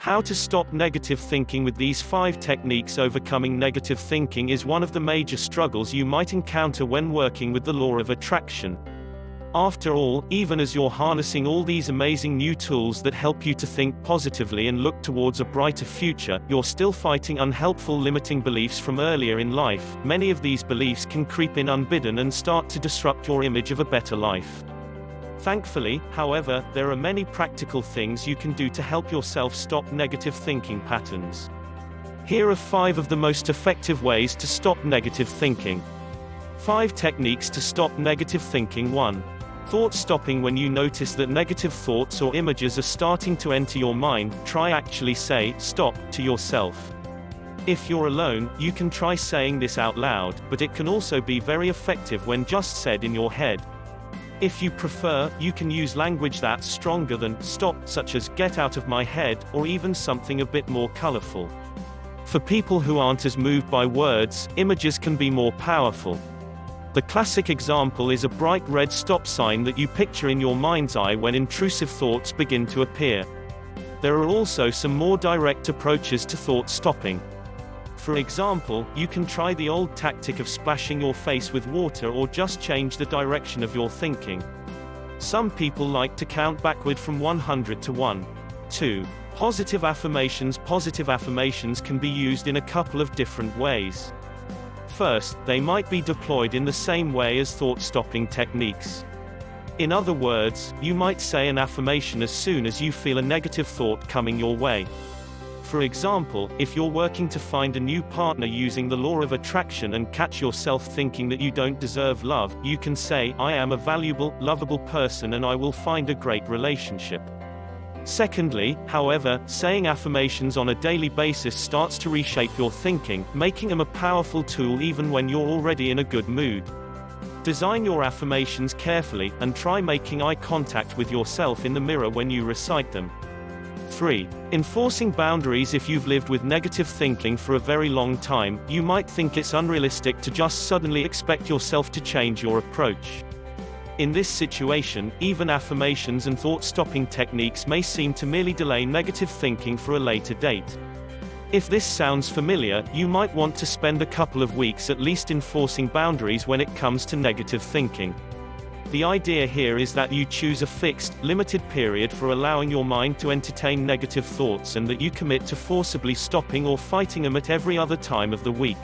How to stop negative thinking. With these 5 techniques, overcoming negative thinking is one of the major struggles you might encounter when working with the law of attraction. After all, even as you're harnessing all these amazing new tools that help you to think positively and look towards a brighter future, you're still fighting unhelpful limiting beliefs from earlier in life. Many of these beliefs can creep in unbidden and start to disrupt your image of a better life. Thankfully, however, there are many practical things you can do to help yourself stop negative thinking patterns. Here are 5 of the most effective ways to stop negative thinking. 5 techniques to stop negative thinking. 1. Thought stopping. When you notice that negative thoughts or images are starting to enter your mind, try actually say, "Stop," to yourself. If you're alone, you can try saying this out loud, but it can also be very effective when just said in your head. If you prefer, you can use language that's stronger than "stop," such as "get out of my head," or even something a bit more colorful. For people who aren't as moved by words, images can be more powerful. The classic example is a bright red stop sign that you picture in your mind's eye when intrusive thoughts begin to appear. There are also some more direct approaches to thought stopping. For example, you can try the old tactic of splashing your face with water or just change the direction of your thinking. Some people like to count backward from 100 to 1. 2. Positive affirmations. Positive affirmations can be used in a couple of different ways. First, they might be deployed in the same way as thought-stopping techniques. In other words, you might say an affirmation as soon as you feel a negative thought coming your way. For example, if you're working to find a new partner using the law of attraction and catch yourself thinking that you don't deserve love, you can say, "I am a valuable, lovable person and I will find a great relationship." Secondly, however, saying affirmations on a daily basis starts to reshape your thinking, making them a powerful tool even when you're already in a good mood. Design your affirmations carefully, and try making eye contact with yourself in the mirror when you recite them. 3. Enforcing boundaries. If you've lived with negative thinking for a very long time, you might think it's unrealistic to just suddenly expect yourself to change your approach. In this situation, even affirmations and thought-stopping techniques may seem to merely delay negative thinking for a later date. If this sounds familiar, you might want to spend a couple of weeks at least enforcing boundaries when it comes to negative thinking. The idea here is that you choose a fixed, limited period for allowing your mind to entertain negative thoughts, and that you commit to forcibly stopping or fighting them at every other time of the week.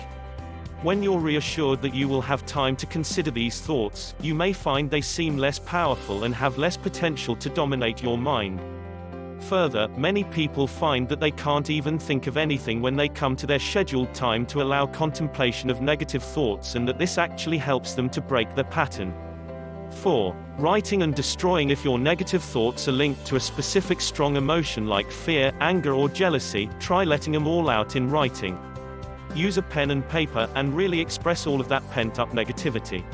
When you're reassured that you will have time to consider these thoughts, you may find they seem less powerful and have less potential to dominate your mind. Further, many people find that they can't even think of anything when they come to their scheduled time to allow contemplation of negative thoughts, and that this actually helps them to break their pattern. 4. Writing and destroying. If your negative thoughts are linked to a specific strong emotion like fear, anger or jealousy, try letting them all out in writing. Use a pen and paper, and really express all of that pent-up negativity.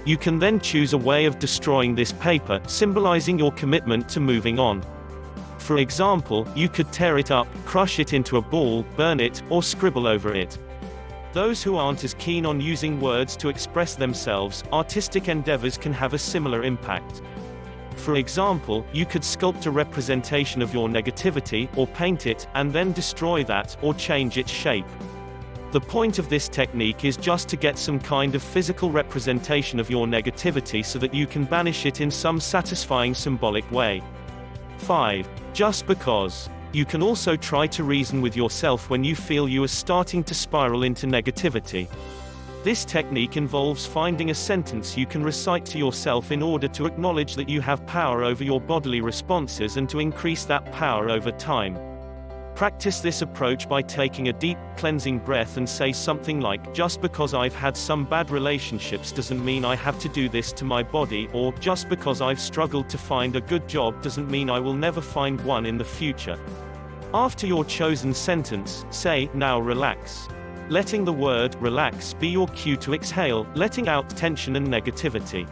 You can then choose a way of destroying this paper, symbolizing your commitment to moving on. For example, you could tear it up, crush it into a ball, burn it, or scribble over it. Those who aren't as keen on using words to express themselves, artistic endeavors can have a similar impact. For example, you could sculpt a representation of your negativity, or paint it, and then destroy that, or change its shape. The point of this technique is just to get some kind of physical representation of your negativity so that you can banish it in some satisfying symbolic way. 5. Just because. You can also try to reason with yourself when you feel you are starting to spiral into negativity. This technique involves finding a sentence you can recite to yourself in order to acknowledge that you have power over your bodily responses and to increase that power over time. Practice this approach by taking a deep, cleansing breath and say something like, "Just because I've had some bad relationships doesn't mean I have to do this to my body," or "Just because I've struggled to find a good job doesn't mean I will never find one in the future." After your chosen sentence, say, "Now relax." Letting the word "relax" be your cue to exhale, letting out tension and negativity.